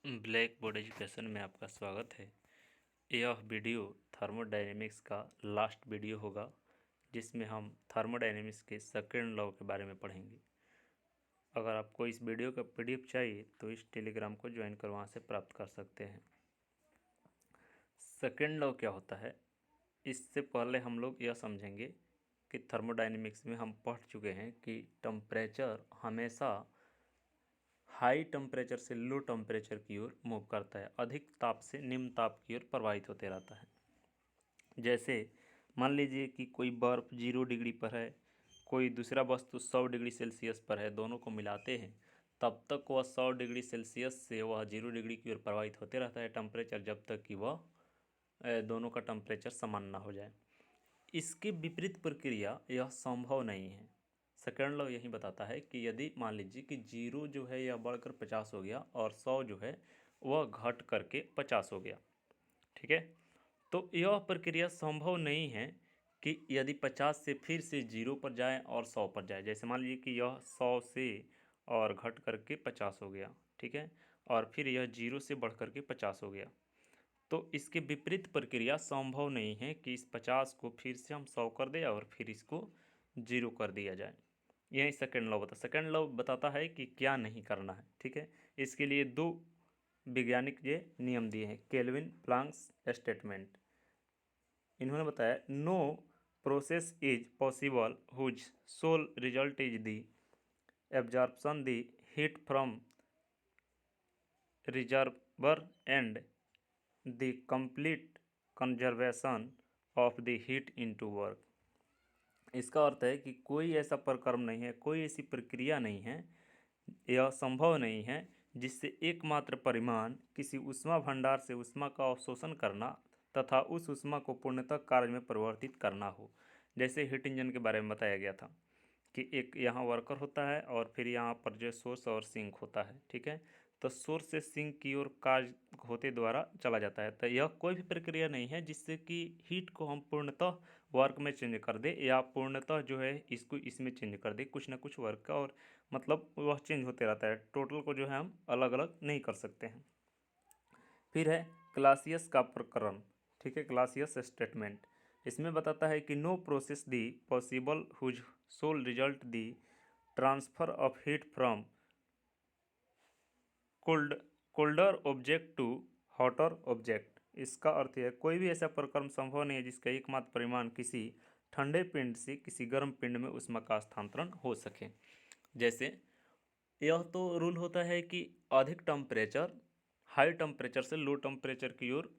Black board education में आपका स्वागत है। यह वीडियो थर्मोडायनेमिक्स का लास्ट वीडियो होगा जिसमें हम थर्मोडायनेमिक्स के सेकेंड लॉ के बारे में पढ़ेंगे। अगर आपको इस वीडियो का पीडीएफ चाहिए तो इस टेलीग्राम को ज्वाइन कर वहाँ से प्राप्त कर सकते हैं। सेकेंड लॉ क्या होता है, इससे पहले हम लोग यह समझेंगे कि थर्मोडायनेमिक्स में हम पढ़ चुके हैं कि टेम्परेचर हमेशा हाई टेम्परेचर से लो टेम्परेचर की ओर मूव करता है, अधिक ताप से निम्न ताप की ओर प्रवाहित होते रहता है। जैसे मान लीजिए कि कोई बर्फ़ 0 डिग्री पर है, कोई दूसरा वस्तु 100 डिग्री सेल्सियस पर है, दोनों को मिलाते हैं तब तक वह 100 डिग्री सेल्सियस से वह 0 डिग्री की ओर प्रवाहित होते रहता है टेम्परेचर, जब तक कि वह दोनों का टेम्परेचर समान ना हो जाए। इसके विपरीत प्रक्रिया यह संभव नहीं है। सेकेंड लॉ यही बताता है कि यदि मान लीजिए कि 0 जो है यह बढ़कर 50 हो गया और 100 जो है वह घट करके 50 हो गया, ठीक है, तो यह प्रक्रिया संभव नहीं है कि यदि 50 से फिर से 0 पर जाए और 100 पर जाए। जैसे मान लीजिए कि यह 100 से और घट करके 50 हो गया, ठीक है, और फिर यह 0 से बढ़ करके 50 हो गया, तो इसके विपरीत प्रक्रिया संभव नहीं है कि इस 50 को फिर से हम 100 कर दें और फिर इसको 0 कर दिया जाए। यही सेकेंड लॉ बताता है कि क्या नहीं करना है, ठीक है। इसके लिए दो वैज्ञानिक ये नियम दिए हैं, केल्विन प्लांक्स स्टेटमेंट। इन्होंने बताया no process is possible whose sole result is the absorption the heat from reservoir and the complete conservation of the heat into work. इसका अर्थ है कि कोई ऐसा प्रक्रम नहीं है, कोई ऐसी प्रक्रिया नहीं है, यह संभव नहीं है जिससे एकमात्र परिमाण किसी ऊष्मा भंडार से ऊष्मा का अवशोषण करना तथा उस ऊष्मा को पूर्णतः कार्य में परिवर्तित करना हो। जैसे हीट इंजन के बारे में बताया गया था कि एक यहाँ वर्कर होता है और फिर यहाँ पर जो सोर्स और सिंक होता है, ठीक है, तो सोर्स से सिंक की ओर कार्य होते द्वारा चला जाता है। तो यह कोई भी प्रक्रिया नहीं है जिससे कि हीट को हम पूर्णतः वर्क में चेंज कर दे या पूर्णतः जो है इसको इसमें चेंज कर दे, कुछ ना कुछ वर्क का, और मतलब वह चेंज होते रहता है, टोटल को जो है हम अलग अलग नहीं कर सकते हैं। फिर है क्लासियस का प्रकरण, ठीक है, क्लासियस स्टेटमेंट। इसमें बताता है कि no process the possible whose sole result the transfer of heat from colder object to hotter object. इसका अर्थ है कोई भी ऐसा प्रक्रम संभव नहीं है जिसका एकमात्र परिमाण किसी ठंडे पिंड से किसी गर्म पिंड में ऊष्मा का स्थानांतरण हो सके। जैसे यह तो रूल होता है कि अधिक टेम्परेचर हाई टेम्परेचर से लो टेम्परेचर की ओर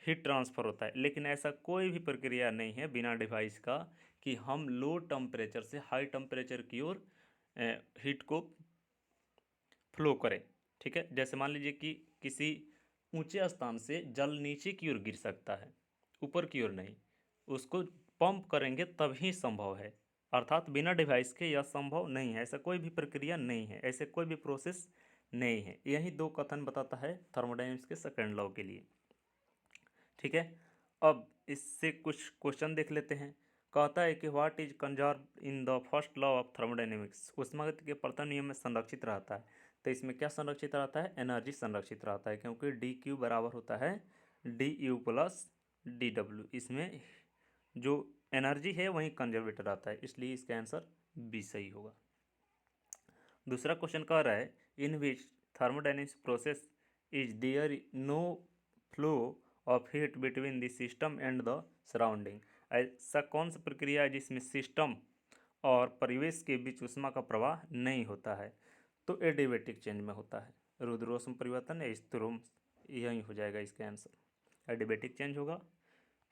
हीट ट्रांसफ़र होता है, लेकिन ऐसा कोई भी प्रक्रिया नहीं है बिना डिवाइस का कि हम लो टेम्परेचर से हाई टेम्परेचर की ओर हीट को फ्लो करें, ठीक है। जैसे मान लीजिए कि किसी ऊंचे स्थान से जल नीचे की ओर गिर सकता है, ऊपर की ओर नहीं, उसको पंप करेंगे तभी संभव है, अर्थात बिना डिवाइस के यह संभव नहीं है। ऐसा कोई भी प्रक्रिया नहीं है, ऐसे कोई भी प्रोसेस नहीं है। यही दो कथन बताता है थर्मोडायनेमिक्स के सेकेंड लॉ के लिए, ठीक है। अब इससे कुछ क्वेश्चन देख लेते हैं। कहता है कि what is conserve in the first law of thermodynamics. ऊष्मागतिकी के प्रथम नियम में संरक्षित रहता है, तो इसमें क्या संरक्षित रहता है, एनर्जी संरक्षित रहता है, क्योंकि डी क्यू बराबर होता है D you plus D W. इसमें जो एनर्जी है वही कंजर्वेटर रहता है, इसलिए इसका आंसर बी सही होगा। दूसरा क्वेश्चन कह रहा है in which thermodynamics process is there no flow of heat between the system and the surrounding. ऐसा कौन सी प्रक्रिया है जिसमें सिस्टम और परिवेश के बीच ऊष्मा का प्रवाह नहीं होता है, तो एडियाबैटिक चेंज में होता है। रुद्रोष्म परिवर्तन या स्थिरोष्म, यही हो जाएगा इसका आंसर, एडियाबैटिक चेंज होगा।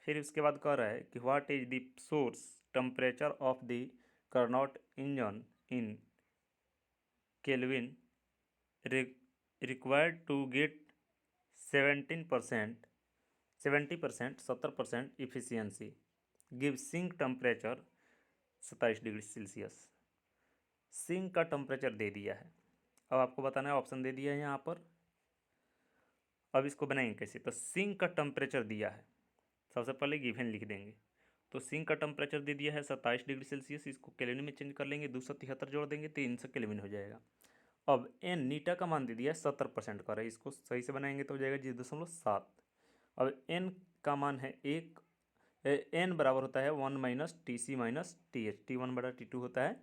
फिर उसके बाद कह रहा है कि what is the source temperature of the Carnot engine in kelvin required to get 70% efficiency give sink temperature 27 degree Celsius. Sink का टेम्परेचर दे दिया है, अब आपको बताना है, ऑप्शन दे दिया है यहाँ पर। अब इसको बनाएंगे कैसे, तो सिंक का टेम्परेचर दिया है, सबसे पहले गिवन लिख देंगे। तो सिंक का टेम्परेचर दे दिया है 27 डिग्री सेल्सियस, इसको केल्विन में चेंज कर लेंगे, 273 जोड़ देंगे 300 केल्विन हो जाएगा। अब एन नीटा का मान दे दिया है 70% का, इसको सही से बनाएंगे तो हो जाएगा 0.7। अब एन का मान है एक, एन बराबर होता है 1 minus T C minus T H, T1 बटा T2 होता है।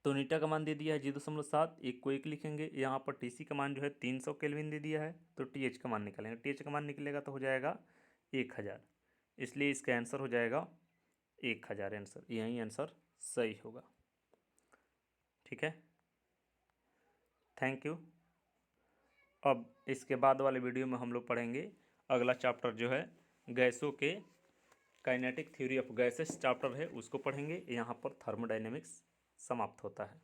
तो नीटा का मान दे दिया है 0.7, एक को एक लिखेंगे। यहाँ पर टी सी का मान जो है 300 केल्विन दे दिया है, तो टी एच का मान निकालेंगे। टी एच का मान निकलेगा तो हो जाएगा 1000, इसलिए इसका आंसर हो जाएगा 1000। आंसर यही आंसर सही होगा। ठीक है, थैंक यू। अब इसके बाद वाले वीडियो में हम लोग पढ़ेंगे अगला चैप्टर जो है गैसों के kinetic theory of gases chapter है, उसको पढ़ेंगे। यहाँ पर थर्मोडायनेमिक्स समाप्त होता है।